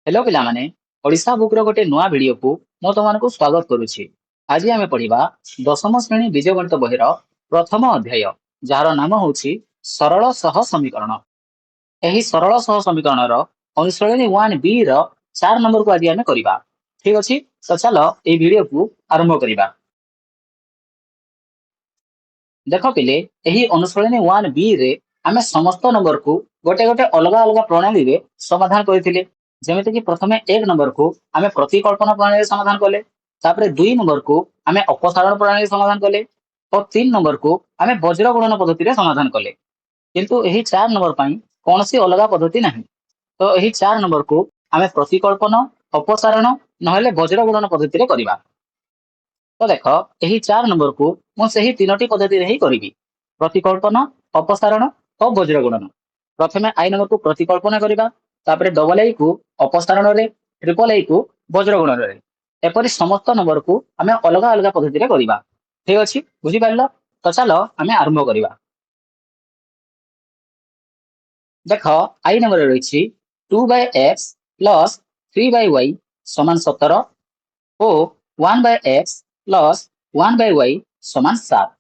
Hello पिलामाने Odisha book रो गोटे नुआ video को मो तुमको स्वागत करुछि। आज आमे पढ़िबा दशम श्रेणी बीजगणित बहिर प्रथम अध्याय जार नाम होछि सरल सह समीकरण। एही सरल सह समीकरण रो अनुश्रेणी 1 बी रो 4 नंबर को आज आमे करिबा। ठीक अछि, तो चलो ए वीडियो को आरंभ करिबा। देख पिले एही अनुश्रेणी 1 बी रे आमे समस्त नंबर को गोटे गोटे अलग अलग प्रणाली रे समाधान करथिले। जेमिति कि प्रथमे 1 नंबर को आमे प्रतिकल्पना प्रणाली रे समाधान कले, तापरे 2 नंबर को आमे अपसारण प्रणाली रे समाधान कले और 3 नंबर को आमे वज्र गुणन पद्धति रे समाधान कले। किंतु एही 4 नंबर पई कोनसी अलग पद्धति नाही। तो एही 4 नंबर को आमे प्रतिकल्पना, अपसारण नहले वज्र गुणन पद्धति रे करिबा। तो देख यही 4 नंबर को मुझे तीनोटी पद्धति रे ही करी। प्रतिकल्पना, अपसारण और वज्र गुणन। प्रथमे आई नंबर को प्रतिकल्पना करिबा, तापरे डबल आई को अपसारण रे, ट्रिपल आई को वज्र गुणन रे। एपरि समस्त नंबर को आमे अलग अलग पद्धति रे करिबा। ठीक अछि, बुझि पारलो? तो चलो आमे आरंभ करिबा। देख आई नंबर रे रहिछि 2/x प्लस 3/y समान 17 और 1/x प्लस 1/y समान 7।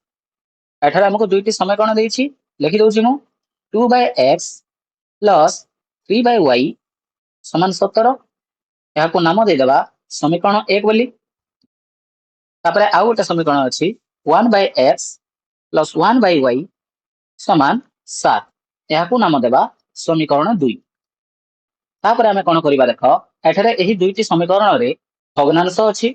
एठारे हमको दुईटी समीकरण देइछि, लिखि दउछि मु 2/x प्लस 3/y समान 17। एहाको नाम दे देबा समीकरण 1 बोली। तापरे आउ गोटे समीकरण अछि 1/x प्लस 1/y समान 7। एहाको नाम देबा समीकरण 2। तापरे हमें कोन करिबा देख, एठारे एही दुईटी समीकरण रे भग्नांश अछि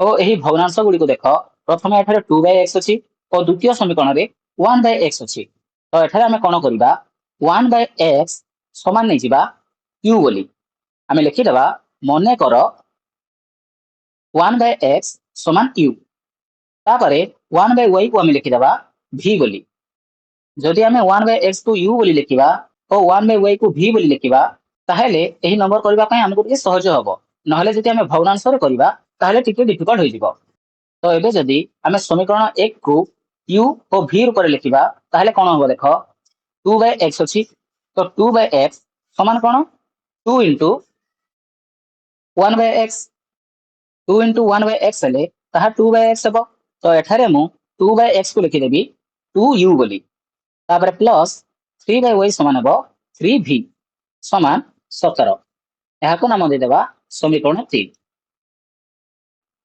और एही भग्नांश गुडी को देख। प्रथमे एठारे 2/x अछि और द्वितीय समीकरण रे 1/x अछि। तो एठारे हमें कोन करिबा 1/x समान नै जिबा u बोली हमें लिखि देबा। मने कर 1/x समान u, तापरे 1/y को हमें लिखि देबा v बोली। जदि हमें 1/x को u बोली लिखिबा और 1/y को v बोली लिखिबा ताहेले एही नंबर करबा पई हमको टिके सहज हबो। नहले जदि हमें भग्नांश रे करबा ताहेले टिके डिफिकल्ट होई जिवो। तो एबे जदि हमें समीकरण 1 को u और v रूप रे लिखिबा ताहेले कोन होबो देख। 2/x अछि तो 2/x समान कोन 2 into 1/x। 2 into 1/x हेले ताहा 2/x हेबो। तो एठारे मु 2/x को लिखि देबी 2u बोली, तापर प्लस 3/y समान हेबो 3v समान 17। एहाको नाम दे देबा समीकरण 3।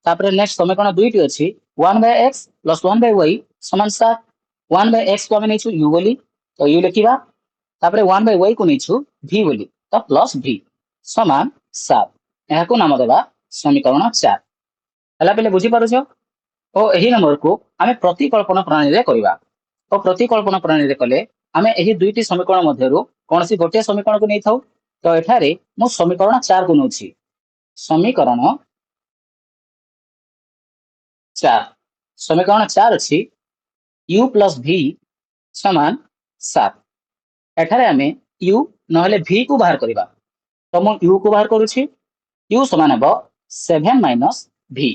तापर नेक्स्ट समीकरण 2 टी अछि 1/x प्लस 1/y समान 7। 1/x को हम नेछु u बोली तो u लिखिबा, तापर 1/y को नेछु v बोली तो प्लस v समान 7। एहाको नाम देबा समीकरण 4। हला पहिले बुझी पारुछो। ओ एही नंबर को आमे प्रतिकल्पना प्रणाली रे करिबा। तो प्रतिकल्पना प्रणाली रे कले आमे एही दुईटी समीकरण मध्यरु कोनसी गोटे समीकरण को नै थाउ। तो एठारे मु समीकरण 4 को नउछि। समीकरण 4 समीकरण 4 अछि u प्लस v समान 7। एठारे आमे u नहले v को बाहर करिबा। तो मु u को बाहर करूछि। u समान हेबो 7 माइनस v।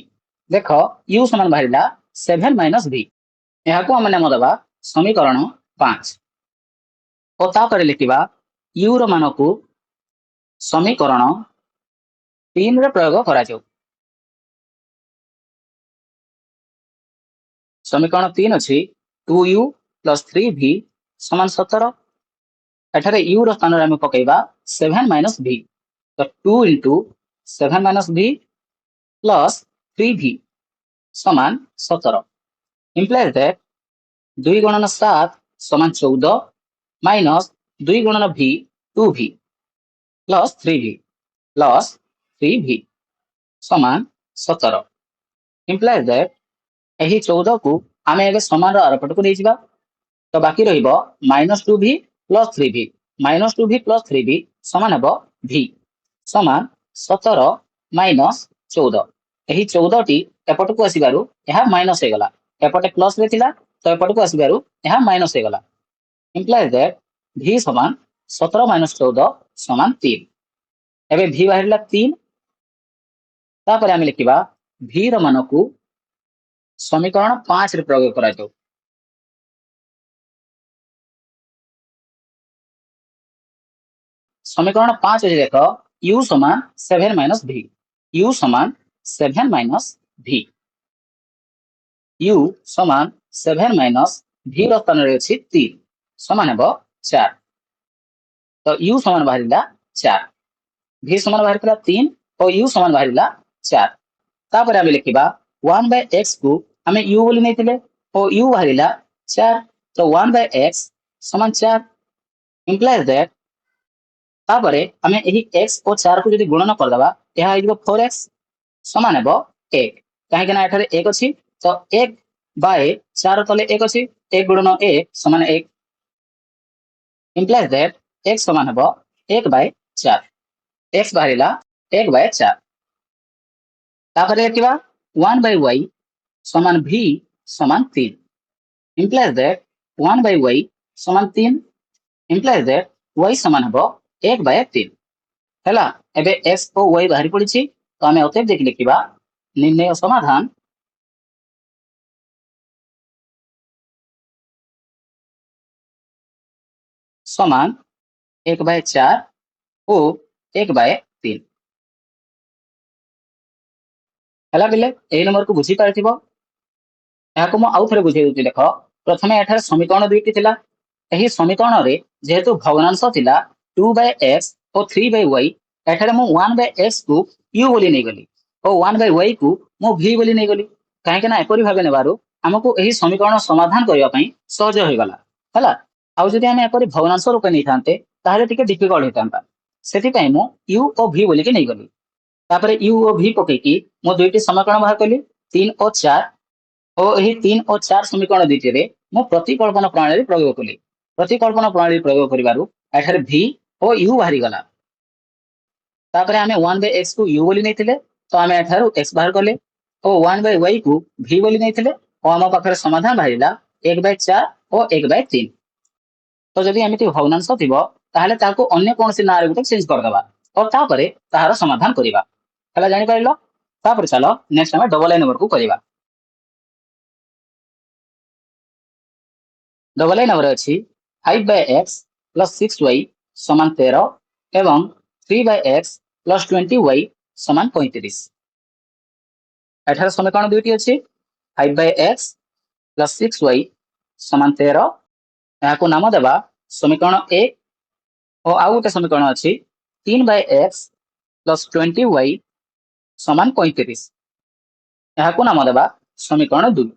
देख u समान बाहरिला 7 माइनस v। एहाको हम नाम देबा समीकरण 5 और तापर लिखिबा u रो मान को समीकरण 3 रे प्रयोग करा जाऊ। समीकरण 3 अछि 2u प्लस 3v समान 17। एठारे u रो स्थान रे हम पकेइबा 7 माइनस v। तो 2 into 7 minus v plus 3v समान 17 implies that 2 गुणन 7 समान 14 माइनस 2 गुणन v 2v प्लस 3v समान 17 implies that एही 14 को आमे एबे समान रो आरपट को नै जिबा। तो बाकी रहिबो -2v plus 3v। -2v plus 3v समान हेबो v समान 17 माइनस 14। एही 14 टी एपट को आसीबारु एहा माइनस हे गला। एपटे प्लस रे थिला तो एपट को आसीबारु एहा माइनस हे गला। implies that v समान 17 माइनस 14 समान 3। एबे v बाहरला 3। तापर हम लिखिबा v रो मान को समीकरण 5 रे प्रयोग करा जाऊ। समीकरण 5 अछि देख u समान 7 माइनस v u समान 7 माइनस v u समान 7 माइनस v रो स्थान रे अछि 3 समान हेबो 4 तो u समान बाहरिला 4 v समान बाहरिला 3 और u समान बाहरिला 4 तापर आमे लिखिबा 1/x को हमें u बोली नैतिले और u बाहरिला 4 तो 1/x समान 4 implies that तापरे हमें एही x और 4 को जदि गुणन कर दबा यहा आइबो 4x समान हेबो 1 काहे कि ना एठारे 1 अछि तो 1 बाय 4 तले 1 अछि 1 गुणन 1 समान 1 implies that x समान हेबो 1/4 x बाहरिला 1/4 तापरे लिखिबा 1/y समान v समान 3 implies that 1/y समान 3 implies that y समान हेबो 1/3 हैला एबे x और y बाहरी पड़िछि तो हमें अतएव देख लिखिबा निर्णय समाधान समान 1/4 और 1/3 हैला बिले ए नंबर को बुझी पारथिबो याको म आउ थरे बुझै देति देखो प्रथमे एठार समीकरण दुईटी थिला एही समीकरण रे जेहेतु भग्नांश थिला 2/x और 3/y एठारे मु 1/x को u बोली नै गली और 1/y को मु v बोली नै गली काहे के ना एपरि भाबे नेबारु हमकु एही समीकरण समाधान करिया पई सहज होई गला हला आउ जदि हम एपरि भग्नांश रूपे नै थांते ताहाले टिके डिफिकल्ट होतांता सेति पई मु u और v बोली के नै गली तापरे u और v पके की मु दुईटी समीकरण बाहर कली 3 और 4 और यही 3 और 4 समीकरण दुईटी रे मु प्रतिकल्पन प्रणाली प्रयोग कली प्रतिकल्पन प्रणाली प्रयोग करिवारु एठारे v और u बाहरी गला तापरे हमें 1/x को u बोली नैथिले तो हमें एठारु x बाहर करले और 1/y को v बोली नैथिले और हम पाखरे समाधान बाहरिला 1/4 और 1/3 तो जदि एमिति भग्नांश थिबो ताहाले ताको अन्य कोनसी नारे गुटे चेंज कर दबा और तापरे ताहार समाधान करिबा हला जानि पाइलो तापरे चलो नेक्स्ट हमें डबल लाइन नंबर को करिबा डबल लाइन नंबर अछि 5/x + 6y = 13 एवं 3/x + 20y = 35 एठार समीकरण दुईटी अछि 5/x + 6y = 13 याको नाम देबा समीकरण 1 और आउ गोटे समीकरण अछि 3/x + 20y = 35 याको नाम देबा समीकरण 2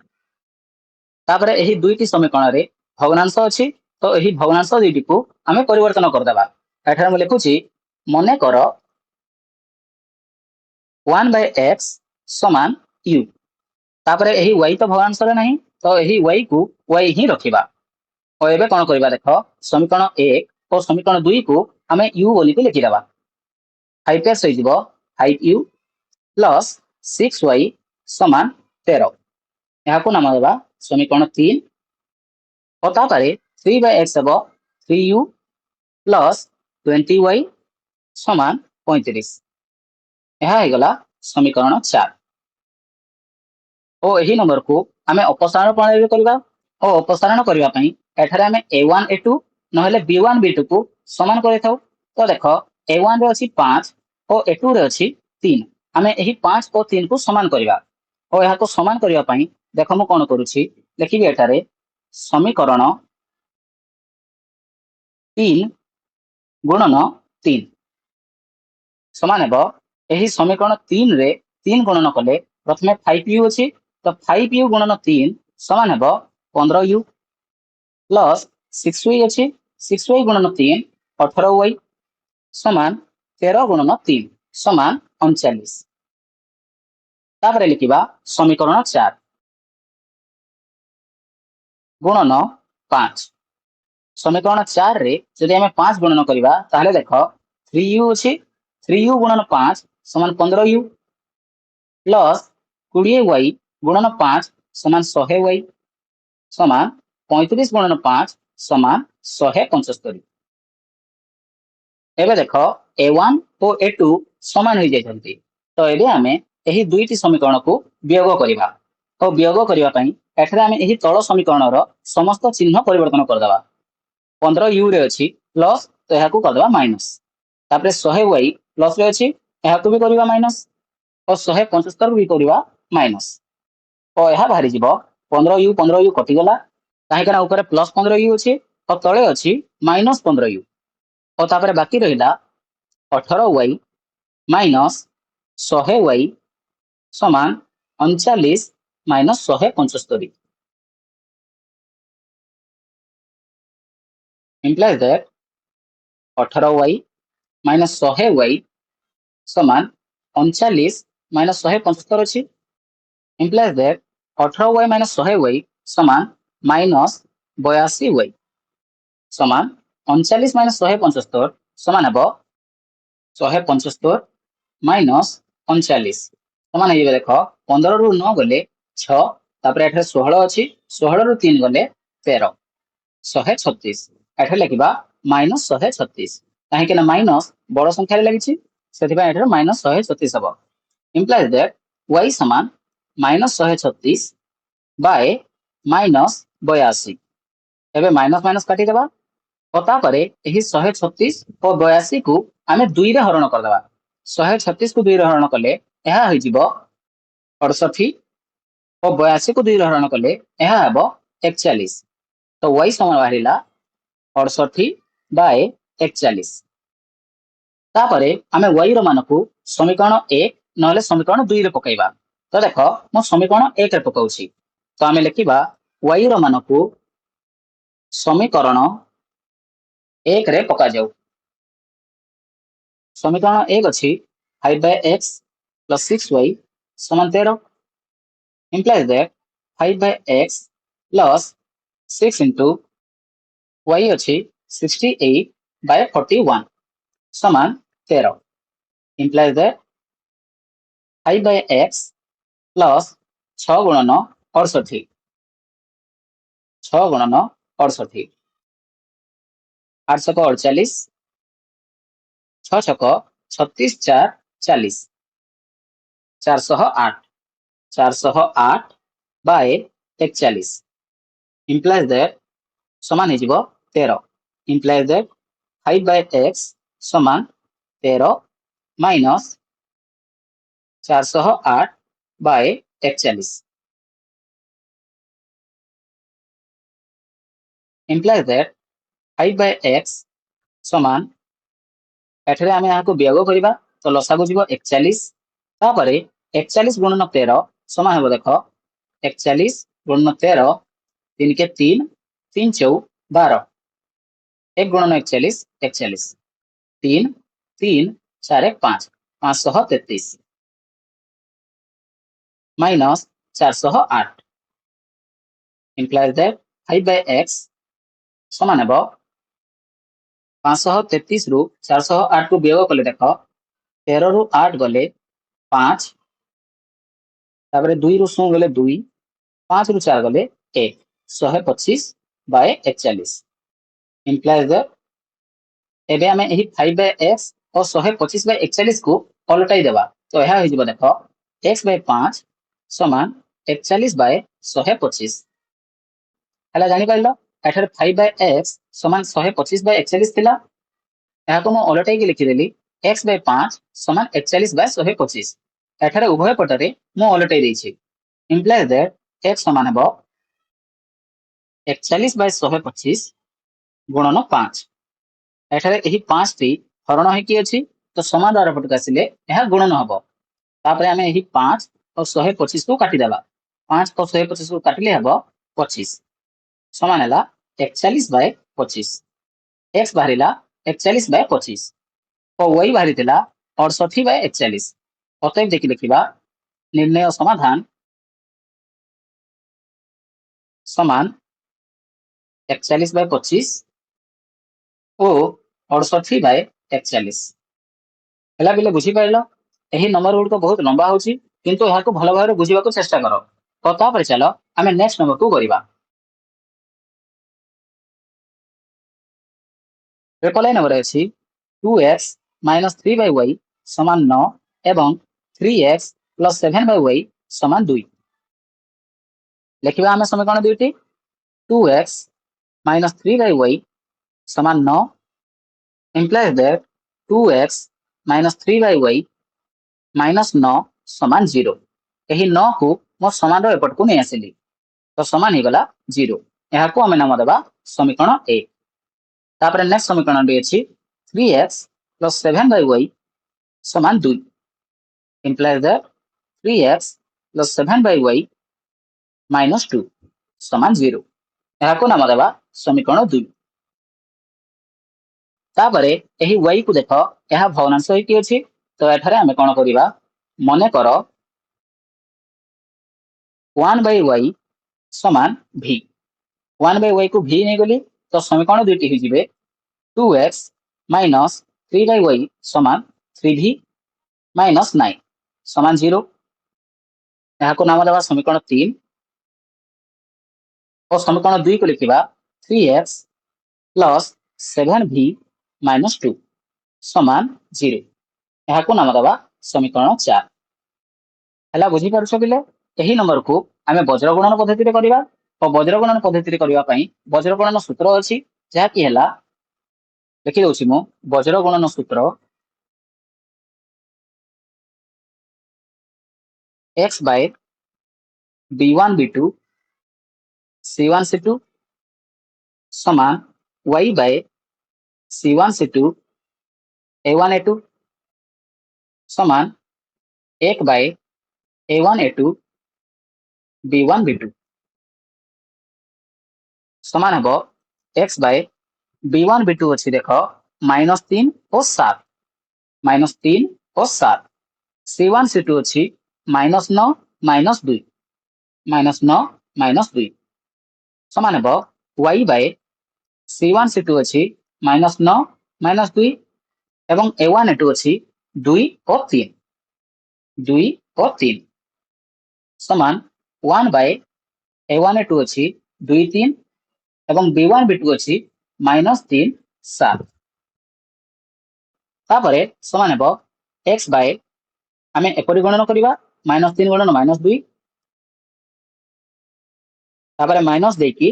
तापरे एही दुईटी समीकरण रे भग्नांश अछि तो एही भग्नांश दुईटी को हमें परिवर्तन कर देबा एठार हम लिखुछि मने कर 1/x समान u तापरे एही y तो भग्नांश रे नहीं तो एही y को y ही रखिबा और एबे कोन करबा देखो समीकरण 1 और समीकरण 2 को हमें u बोली के लिखि देबा 5x होई जिवो 5u + 6y = 13 याको नाम देबा समीकरण 3 और तापरे 3/x हेबो 3u + 20y = 35 यह है गला समीकरण 4 और एही नंबर को हमें अपसारण प्रणाली करबा और अपसारण करबा पई एठारे हमें a1 a2 नहले b1 b2 को समान करे थाउ तो देखो a1 रे अछि 5 और a2 रे अछि 3 हमें एही 5 और 3 को समान करबा और यहा को समान करबा पई देखो मु कोन करूछि लिखिबि एठारे समीकरण 3 गुणन 3 समान हेबो एही समीकरण 3 रे 3 गुणन कले प्रथमे 5u अछि तो 5u गुणन 3 समान हेबो 15u प्लस 6y अछि 6y गुणन 3 18y समान 13 गुणन 3 समान 39 तापरे लिखिबा समीकरण 4 गुणन 5 समीकरण 4 रे जदि हमें 5 गुणन करिबा ताहले देखो 3u अछि 3u गुणन 5 समान 15u प्लस 20y गुणन 5 समान 100y समान 35 गुणन 5 समान 175 एबे देखो a1 और a2 समान हो जायछंती तो एबे हमें एही दुईटी समीकरण को वियोग करिबा और वियोग करिबा पई एठरे हमें एही तळ समीकरण रो समस्त चिन्ह परिवर्तन कर देबा 15u रे अछि प्लस तो यहा को कर देबा माइनस तापरे 100y प्लस रे अछि एहा को भी करबा माइनस और 175 भी करबा माइनस तो यह बाहरी जीव 15u कटिगला कहीं ऊपर प्लस 15u अच्छी और तले अच्छी -15u और तापर बाकी रहा 18y माइनस 100y समान 39 minus 175 implies that 18y minus 100y समान 39 माइनस 175 अच्छी implies that 18y minus 100y समान माइनस 82y समान 39 माइनस 175 समान हे 175 माइनस 39 समान हे देख 15 रु 9 गले 6 तापर एठे 16 अछि 16 रु 3 गले 13 136 एठे लिखिबा माइनस 136 काहे कि ना माइनस बड़ संख्या रे लागिछि सेति बा एठे माइनस 136 हबो implies that y समान माइनस 136 बाय माइनस 82 एबे माइनस माइनस काटी देबा और तापरे एही 136 और 82 को आमे 2 रे हरण कर देबा 136 को 2 रे हरण कले एहा होई जिवो 68 और 82 को 2 रे हरण कले एहा हेबो 41 तो y समान बाहिला 68 बाय 41 तापरे आमे y रो मान को समीकरण 1 नहले समीकरण 2 रे पकाइबा तो देखो मो समीकरण 1 रे पकाउछि तो आमे लिखिबा y रो मान को समीकरण 1 रे पका जाऊ समीकरण 1 अछि 5x plus 6y समान 13 implies that 5x plus 6 into y अछि 68 by 41 समान 13 implies that 5x plus 6 गुणन 68 6 गुणन 68 8 छक 48 6 छक 36 4 40 408 408 बाय 41 implies that समान हे 13 implies that 5 by x समान 13 minus 408 bye 41 implies that 5 by x समान एठरे आमे यहाँ को वियोग करिबा तो लसागु जीवो 41 तापरे 41 गुणन 13 समान हेबो देखो 41 गुणन 13 3 के 3 3 चौ 12 1 गुणन 41 41 3 3 4 1 5 533 minus 408 implies that 5 by x समान हेबो 533 रु 408 को वियोग कले देखो 13 रु 8 गले 5 तापरे 2 रु 0 गले 2 5 रु 4 गले 1 125 बाय 41 implies that एबे हमें एही 5 by x और 125 बाय 41 को पलटाई देबा तो यह हो जिवो देखो x बाय 5 समान 41 बाय 125 हला जानि पाइलो एठार 5 बाय x समान 125 बाय 41 थिला एहा को म उलटाई के लिखि देली x बाय 5 समान 41 बाय 125 एठार उभय पटरे म उलटाई देछि implies that x समान हेबो 41 बाय 125 गुणन 5 एठारे एही 5 टी हरण हे की अछि तो समान द्वारा पटक आसिले एहा गुणन हबो तापरे हमें एही 5 और 125 को काटी देबा 5 और 125 को काटिले हबो 25 समान हला 41 बाय 25 x बाहरिला 41 बाय 25 और y बाहरितिला 68 बाय 41 अतएव देखि लिखिबा निर्णय समाधान समान 41 बाय 25 ओ 68 बाय 41 हला बिले बुझी पाइलो एही नंबर गुड को बहुत लंबा होची किंतु एहा को भलो भाबरे बुझीबा को चेष्टा करो तो तापर चलो आमे नेक्स्ट नंबर को करिबा ट्रिपल ए नंबर अछि 2x minus 3 by y समान 9 एवं 3x plus 7 by y समान 2 लिखिबा आमे समीकरण दुईटी 2x minus 3 by y समान 9 implies that 2x minus 3/y minus 9 समान 0 यही 9 को मो समान एपट को नहीं आसिली तो समान ही गला 0 यहाँ को आम नाम देवा समीकरण 1 तापर नेक्स्ट समीकरण रे अछि 3x plus 7/y समान 2 implies that 3x plus 7/y minus 2 समान 0 यहाँ को नाम देवा समीकरण 2 तापरे एही y को देख यह भग्नांश होइकी अछि तो एठारे आमे कोन करिवा मने कर 1/y समान v 1/y को v नै गली तो समीकरण दुईटी हो जिवे 2x minus 3/y समान 3v minus 9 समान 0 यहाँ को नाम देवा समीकरण 3 और समीकरण 2 को लिखिबा 3x plus 7v minus 2 समान 0 यहाँ को नाम देवा समीकरण 4 हला बुझी पारछो बिले एही नंबर को आमे वज्र गुणन पद्धति रे करिवा और वज्र गुणन पद्धति रे करिवा पई वज्र गुणन सूत्र अछि जहा कि हला लिखि दोछि मु वज्र गुणन सूत्र x by b1 b2 c1 c2 समान y by c1 c2 a1 a2 समान 1 by a1 a2 b1 b2 समान हबो x by b1 b2 अछि देखो -3 और 7 -3 और 7 c1 c2 अछि -9 -2 -9 -2 समान हबो y by c1 c2 अछि -9 -2 एवं a1 a2 अछि 2 और 3 2 और 3 समान 1 by a1 a2 अछि 2 3 एवं b1 b2 अछि -3 7 तापरे समान हेबो x by आमे एपरि गणना करिवा -3 गुणन -2 तापरे माइनस देकी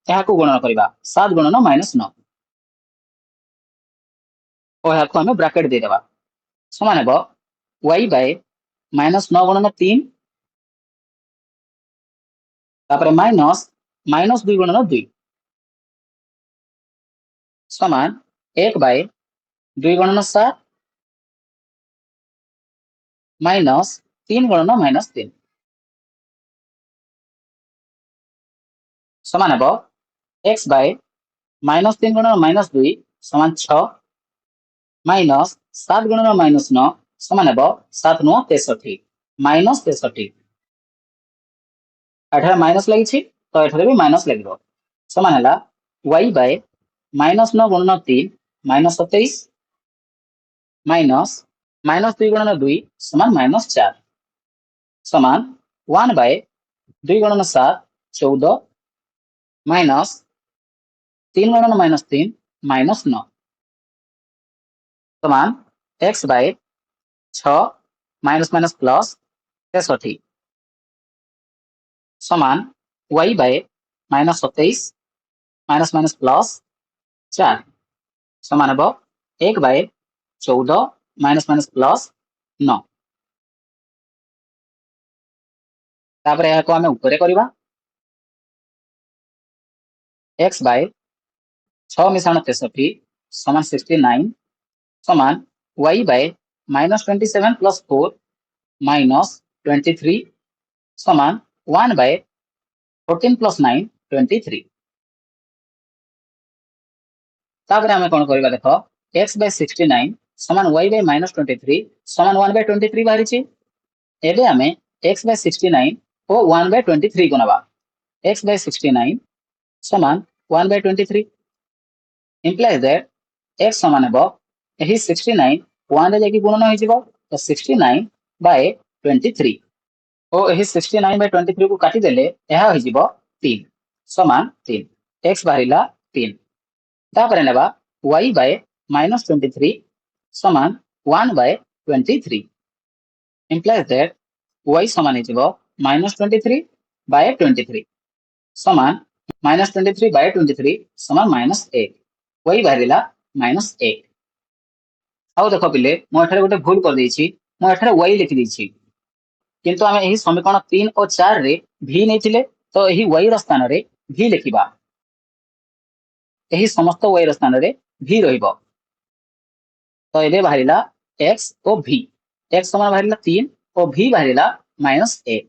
यहाँ को गणना करिवा 7 गुणन -9 और यहाँ को आमे ब्रैकेट दे देबा समान हेबो y by -9 गुणन 3 तापरे -2 गुणन 2 समान 1 by 2 गुणन 7 -3 गुणन -3 समान हेबो x by -3 गुणन -2 समान 6 -7 गुणन -9 समान हेबो 7 9 63 -63 एठारे माइनस लागि छी तो एठारे भी माइनस लागिबो समान हला y by -9 गुणन 3 -27 -2 गुणन 2 समान -4 समान 1 by 2 गुणन 7 14 -3 गुणन -3 -9 समान x by 6 minus minus plus 63 समान y by -27 minus minus plus 4 समान हेबो 1 by 14 माइनस माइनस प्लस 9 तापर या को हमें ऊपर करिवा x by 6 मिश्रण 63 समान 69 समान y by -27 plus 4 -23 समान 1 by 14 plus 9 23 तापर हमें कोन करिवा देखो x by 69 समान y by -23 समान 1 by 23 बाहरी छी एबे हमें x by 69 ओ 1 by 23 गुणवा x by 69 समान 1 by 23 implies that x समान हेबो एही 69 1 रे जाकी गुणन होई जिवो तो 69 by 23 ओ एही 69 by 23 को काटी देले यह होई जिवो 3 समान 3 x बाहरिला 3 तापर नेबा y by -23 समान 1 by 23 implies that y समान है जिवो -23 by 23 समान -23 by 23 समान -1 y बाहरिला -1 आउ देख पिले मु एठारे गोटे भूल कर देछि मु एठारे y लिखि देछि किंतु आमे एही समीकरण 3 और 4 रे v नेथिले तो एही y र स्थान रे v लिखिबा एही समस्त y र स्थान रे v रहिबो तो एबे बाहरिला x और v x समान बाहरिला 3 और v बाहरिला -1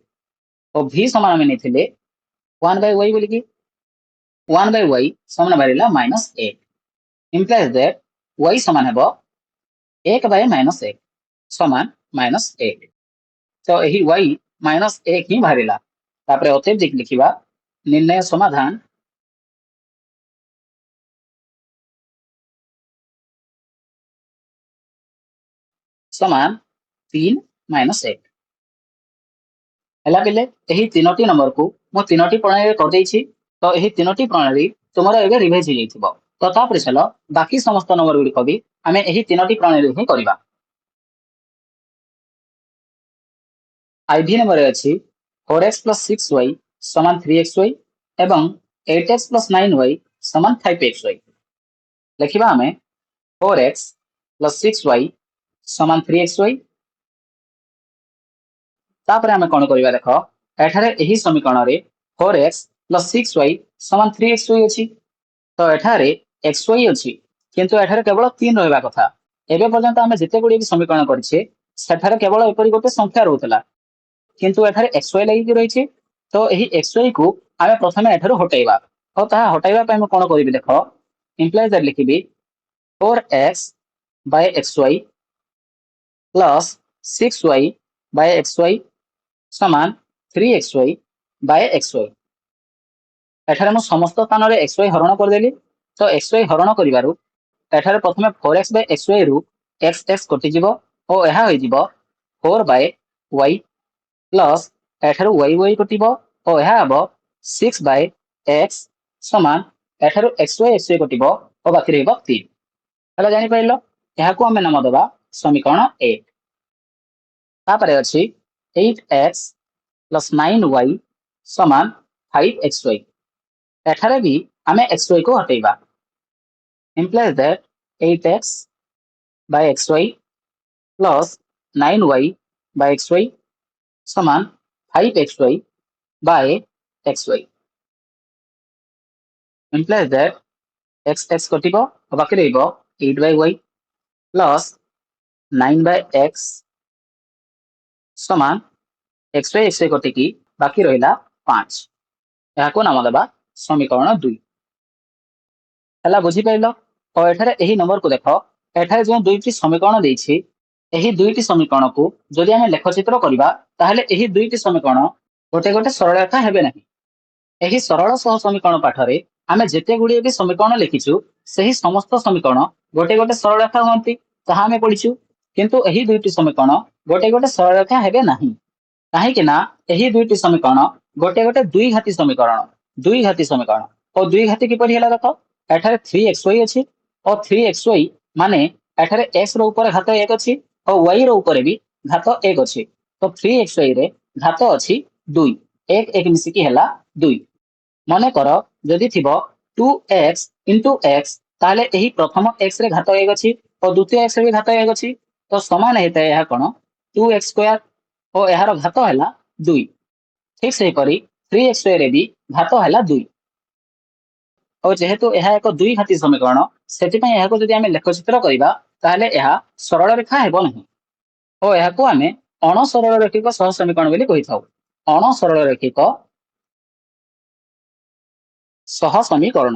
और v समान आमे नेथिले 1/y बोली कि 1/y समान बाहरिला -1 implies that y समान हेबो 1/-1 समान -1 तो यही y -1 ही बाहरिला तापरे अत्यधिक लिखिबा निर्णय समाधान समान 3 -1 हला पिले एही तीनोटी नंबर को मो तीनोटी प्रणाली रे कर देछि तो एही तीनोटी प्रणाली तुमरो एबे रिवाइज हो जाइथिबो तो तापरे चलो बाकी समस्त नंबर गुडी को भी हमें एही तीनोटी प्रणाली रे ही करबा आईवी नंबर अछि 4x + 6y समान 3xy एवं 8x + 9y समान 5xy लिखिबा हमें 4x + 6y समान 3xy तापरे हमें कोन करबा देखो एठारे एही समीकरण रे 4x + 6y समान 3xy अछि तो एठारे xy अछि किंतु एठारे केवल 3 रहबा कथा एबे पर्यंत हमें जते गुडी समीकरण करछे सेठारे केवल एपरि गोटे संख्या रहउतला किंतु एठारे xy लागि रहिছে तो एही xy को आमे प्रथमे एठारो हटाइबा और ता हटाइबा पय हम कोन करिबि देखो इंप्लाइज दैट लिखिबि 4x / xy plus 6y / xy समान 3xy / xy एठारे मु समस्त स्थान रे xy हरण कर देली तो xy हरण करिवारु एठारे प्रथमे 4x / xy रु x कटि जिवो और एहा होई जिवो 4/y प्लस एठारु y कटिबो और एहा हबो 6/x समान एठारु xy कटिबो और बाकी रहबो 3 हला जानि पाइलो एहा को हमें नाम देबा समीकरण 1 तापरे अछि 8x + 9y समान 5xy एठारे भी हमें xy को हटाइबा implies that 8x / xy plus 9y / xy समान 5xy / xy implies that x कटिबो और बाकी रहइबो 8/y plus 9/x समान xy कटिकी बाकी रहिला 5 एहा को नाम देबा समीकरण 2 हला बुझी पाइलो और एठारे एही नंबर को देखो एठारे जो दुईटी समीकरण देछि एही दुईटी समीकरण को जदि हमें लेखचित्र करिबा ताहले एही दुईटी समीकरण गोटे गोटे सरल रेखा हेबे नाही एही सरल सह समीकरण पाठरे हमें जेते गुडी भी समीकरण लिखिछु सही समस्त समीकरण गोटे गोटे सरल रेखा होंती ताहा हमें पढिछु किंतु एही दुईटी समीकरण गोटे गोटे सरल रेखा हेबे नाही काहे कि ना एही दुईटी समीकरण गोटे गोटे दुई घाती समीकरण और दुई घाती कि पढि हला देखो एठारे 3xy अछि और 3xy माने एठारे x रो ऊपर घात 1 अछि और y रो ऊपर भी घात 1 अछि तो 3xy रे घात अछि 2 1 1 मिसी कि हला 2 मने करो जदि थिबो 2x * x ताले एही प्रथम x रे घात 1 अछि और द्वितीय x रे भी घात 1 अछि तो समान हेते यहा कोन 2x² और एहार घात हला 2 ठीक सेही परी 3xy रे भी घात हला 2 और जेहेतु यह एक दुई घाती समीकरण सेति पय यहा को जदि हमें लेखचित्र करिबा ताहले यहा सरल रेखा हेबो नहीं और यहा को हमें अण सरल रेखिक सह समीकरण बोली कहि थाउ अण सरल रेखिक सह समीकरण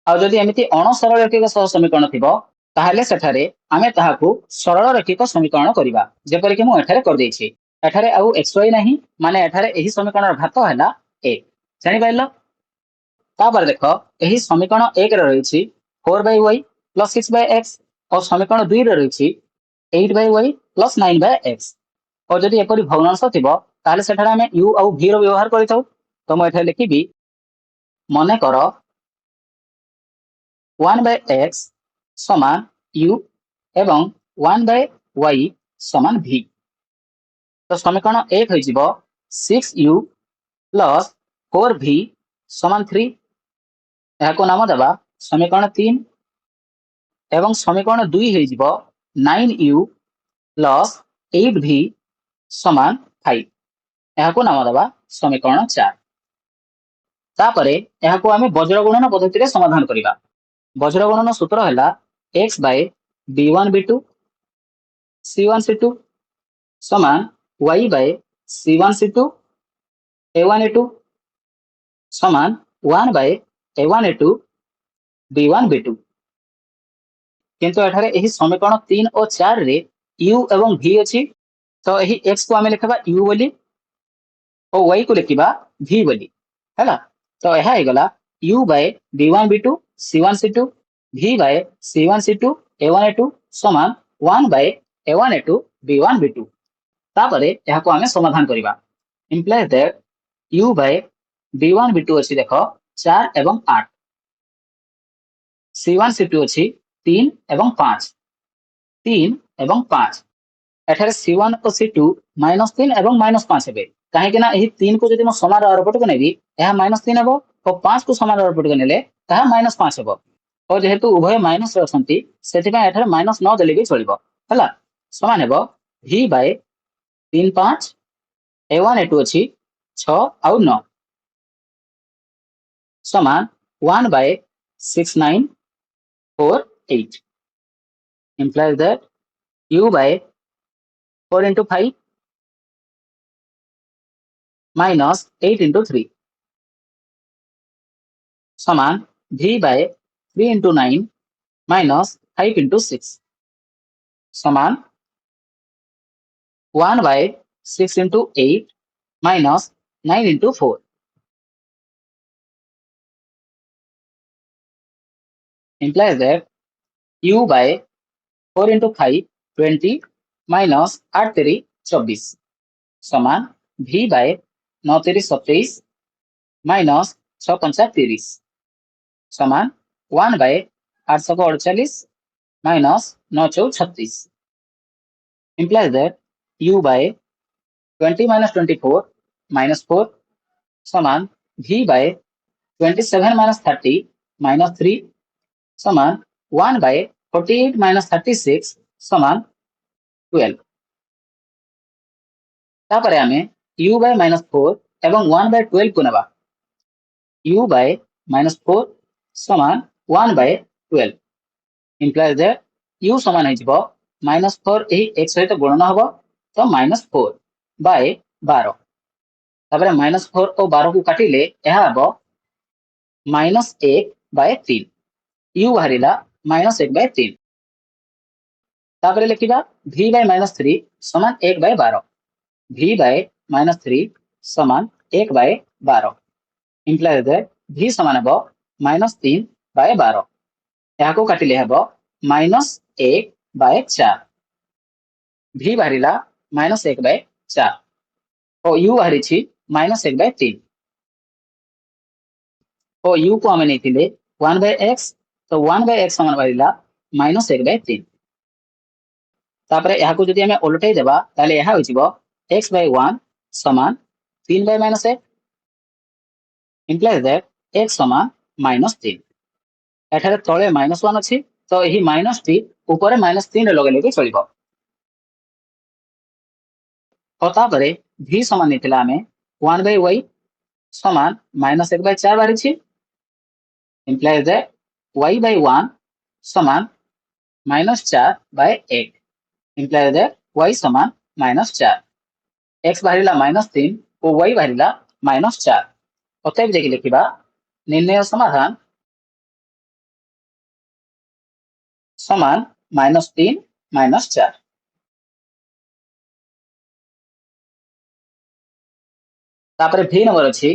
आ जदि एमिति अण सरल रेखिक सह समीकरण थिबो ताहले सेठारे आमे ताहाकू सरल रेखिक समीकरण करिबा जेपरि कि मु एठारे कर देछि एठारे आउ xy नाही माने एठारे एही समीकरण घात हला 1 जानि पाइलो तापर देखो एही समीकरण 1 रे रहिछि 4/y + 6/x और समीकरण 2 रे रहिछि 8/y + 9/x और जदि एपरि भग्नांश थिबो ताले सेठारे हमें u और v रो व्यवहार करिथौ तो म एठारे लिखिबि मने करो 1/x समान u एवं 1/y समान v तो समीकरण 1 होई जिवो 6u + 4v समान 3 यह को नाम देबा समीकरण 3 एवं समीकरण 2 हेइ जिवो 9u प्लस 8v समान 5 एहाको नाम दबा समीकरण 4 तापरे एहाको आमे वज्र गुणन पद्धति रे समाधान करिबा वज्र गुणन सूत्र हैला x by b1 b2 c1 c2 समान y by c1 c2 a1 a2 समान 1 by a1 a2 b1 b2 किंतु एठारे एही समीकरण 3 और 4 रे u एवं v अछि तो एही x को आमे लिखबा u बोली और y को लिखबा v बोली हैला तो एहा हे गला u by b1 b2 c1 c2 v by c1 c2 a1 a2 समान 1 by a1 a2 b1 b2 तापरे एहा को आमे समाधान करिबा implies that u by b1 b2 अछि देखो 4 एवं 8 c1 c2 अछि 3 एवं 5 3 एवं 5 एठारे c1 और c2 -3 एवं -5 हेबे काहे कि ना एही 3 को जदि म समान आरपट को नेबी एहा -3 हेबो और 5 को समान आरपट को नेले ताहा -5 हेबो और जेहेतु उभय माइनस रे असंती सेति पय एठारे माइनस न देले भी चलिबो हला समान हेबो v बाय 3 5 a1 a2 अछि 6 और 9 समान 1 by 6 9 4 8 implies that u by 4 into 5 minus 8 into 3 समान v by 3 into 9 minus 5 into 6 समान 1 by 6 into 8 minus 9 into 4 implies that u by 4 into 5 20 minus 8 3 24 समान v by 9 3 27 minus 6 5 30 समान 1 by 8 48 minus 9 4 36 implies that u by 20 minus 24 minus 4 समान v by 27 minus 30 minus 3 समान 1 by 48 minus 36 समान 12 तापरे आमे u by -4 एवं 1 by 12 को नेबा u by -4 समान 1 by 12 implies that u समान है जिवो -4 एही x सहित गुणन हबो तो -4 by 12 तापरे -4 और 12 को काटिले एहा हबो -1 by 3 u बाहरिला -1 by 3 तापरे लिखिबा v by -3 समान 1 by 12 v by -3 समान 1 by 12 implies that v समान हबो -3 by 12 एहा को काटिले हबो -1 by 4 v बाहरिला -1 by 4 और u बाहरी छी -1 by 3 और u को हमें नेथिले 1 by x तो 1 by x समान बाहरिला -1 by 3 तापरे एहा को जदि हमें उलटाई देबा ताले एहा हो जिवो x by 1 समान 3 by -1 implies that x समान -3 एठारे तळे -1 अछि तो एही माइनस टी ऊपर -3 रे लगेले के चलिबो और तापरे v समान नेथिला हमें 1 by y समान -1 by 4 बारी छी implies that y by 1 समान -4 by 8 implies that y समान -4 x बाहरिला -3 और y बाहरिला -4 अतएव देखि लिखिबा निर्णय समाधान समान -3 -4 तापरे v नंबर अछि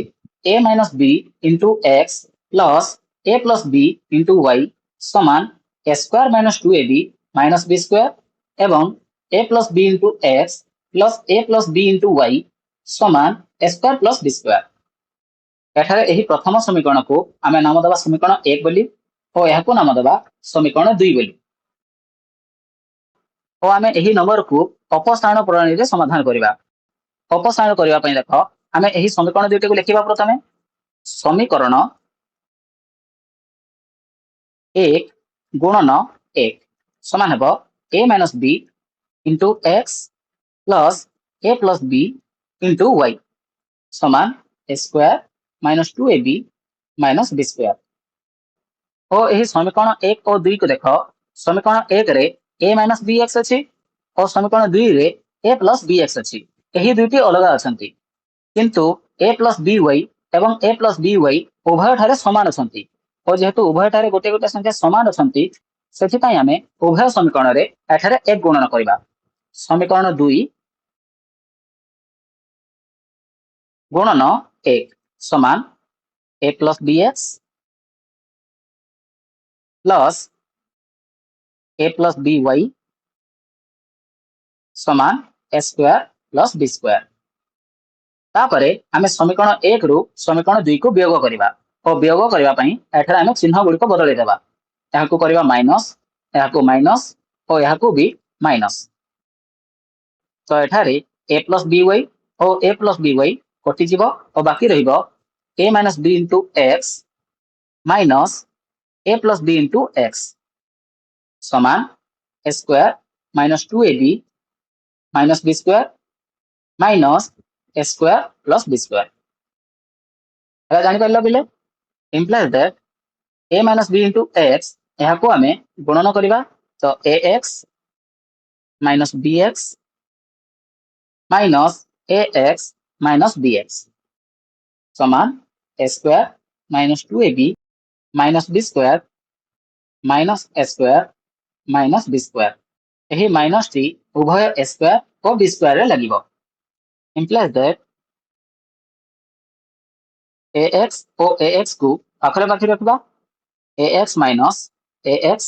a - b into x plus a plus b into y समान a square minus 2ab minus b square एवं a plus b into x plus a plus b into y समान a square plus b square एठारे एही प्रथम समीकरण को आमे नाम दबा समीकरण 1 बोली और एहा को नाम दबा समीकरण 2 बोली और आमे एही नंबर को अपसारण प्रणाली रे समाधान करिबा अपसारण करिबा पई देखो आमे एही समीकरण दुइटे को लिखिबा प्रथमे समीकरण 1 गुणन 1 समान हेबो a minus b into x plus a plus b into y समान a square minus 2ab minus b square. और यही समीकरण 1 और 2 को देख समीकरण 1 रे a माइनस bx अच्छी और समीकरण 2 रे a प्लस bx अच्छी यही दुईटी अलग अछंती किंतु a प्लस by एवं a प्लस by उभय ठारे समान अछंती और जेहेतु उभय ठारे गोटे गोटे संख्या समान अछंती सेथिपाई आमे उभय समीकरण रे एठारे एक गुणन करबा समीकरण 2 गुणन 1 समान a plus bx plus a plus by समान a square plus b square. तापरे आमे समीकरण 1 रु समीकरण 2 को वियोग करिबा और वियोग करिबा पई एठारे आमे चिन्ह गुडी को बदलै देबा याको करिबा माइनस याको माइनस और याको भी माइनस तो एठारे a प्लस by और a प्लस by कटि जिवो और बाकी रहिबो a minus b into x minus a plus b into x समान a square minus 2ab minus b square minus a square plus b square. एला जानि पाइलो बिले implies that a minus b into x यहाँ को हमें गुणन करिबा तो ax minus bx minus ax minus bx समान a square minus 2ab minus b square minus a square minus b square यही माइनस टी उभय a स्क्वायर और b स्क्वायर रे लागिबो implies that ax और ax को पाखरे पाखरे रखबा ax minus ax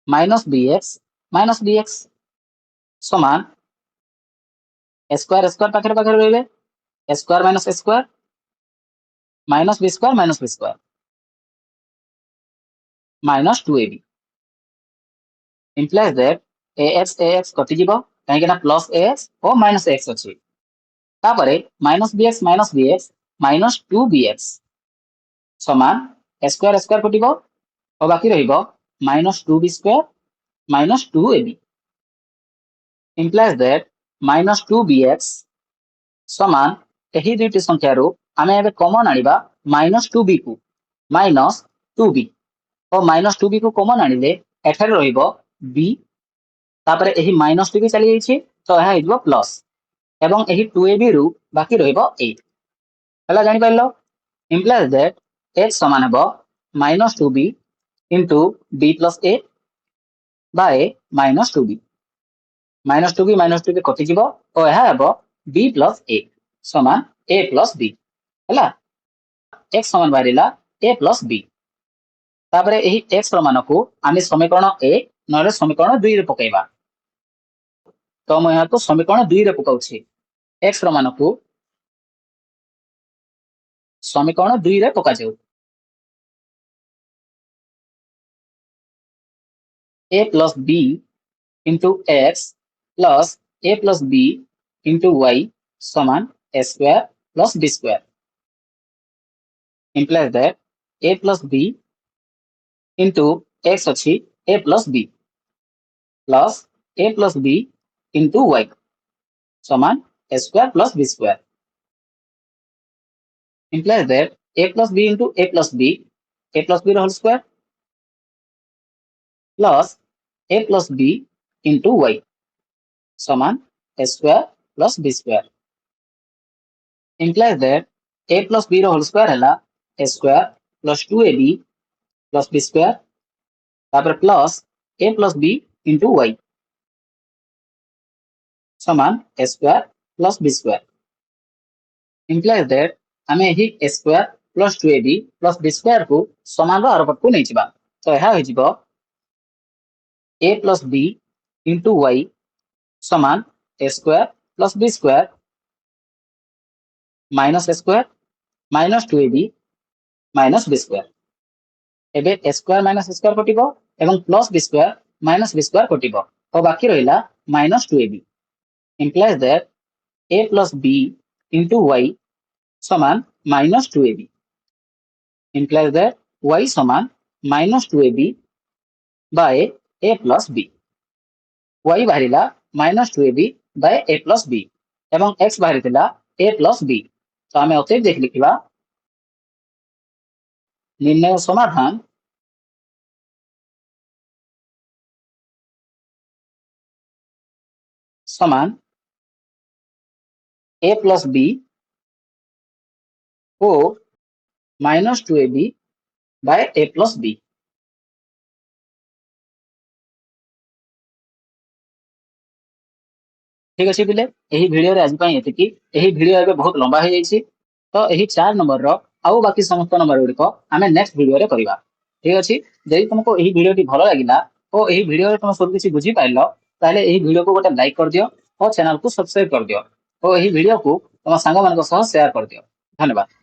minus bx minus bx समान स्क्वायर स्क्वायर पाखरे पाखरे रहिबे square minus square minus b square minus 2ab implies that ax कटि जिवो काहे ना प्लस ax और माइनस x अछि तापरे माइनस bx माइनस 2bx समान स्क्वायर स्क्वायर कटिबो और बाकी रहिबो minus 2b square minus 2ab implies that minus 2bx समान यही दुईटी संख्या रो आमे एबे कॉमन आनिबा माइनस 2b को माइनस 2b और माइनस 2b को कॉमन आनिले एठारे रहिबो b तापरे यही माइनस 2b चली जाइछि तो एहा हिजबो प्लस एवं यही 2ab रु बाकी रहिबो 8 हला जानि पाइलो implies that x समान हेबो minus 2b into b plus a by minus 2b minus 2b कटि जिवो और एहा हेबो b plus a समान a plus b हला x समान बारिला a plus b तापरे एही x प्रमाण को आमे समीकरण 1 नरे समीकरण 2 रे पकाइबा तो हम यहाँ को समीकरण 2 रे पकाउछि x प्रमाण को समीकरण 2 रे पका जाउ a plus b into x plus a plus b into y समान a square plus b square implies that a plus b into x अच्छी a plus b plus a plus b into y समान a square plus b square implies that a plus b into a plus b whole square plus a plus b into y समान a square plus b square implies that a plus b whole square है a square plus 2ab plus b square तापर plus a plus b into y समान a square plus b square implies that हमें ही a square plus 2ab plus b square को समान आरपट को नहीं जिबा तो यह हो जिवो a plus b into y समान a square plus b square minus a square minus 2ab minus b square एबे a square minus a square कटिबो एवं plus b square minus b square कटिबो और बाकी रहिला minus 2ab implies that a plus b into y समान minus 2ab implies that y समान minus 2ab by a plus b y बाहरिला -2ab by a plus b एवं x बाहरिला a plus b तो आमे अतएव देख लिखिबा निर्णय समाधान समान a plus b को -2ab by a plus b ठीक अछि पिले एही वीडियो रे आज पई एतिकी एही वीडियो एबे बहुत लंबा हो जाईछि तो एही 4 नंबर रो आउ बाकी समस्त नंबर गुडी को आमे नेक्स्ट वीडियो रे करबा ठीक अछि जदि तुमको एही वीडियो टी भलो लागिला ओ एही वीडियो रे तुम सब किछि बुझी पाइलो ताले एही वीडियो को गोटे लाइक कर दियो और चैनल को सब्सक्राइब कर दियो और एही वीडियो को तुम संग मान को सह शेयर कर दियो धन्यवाद।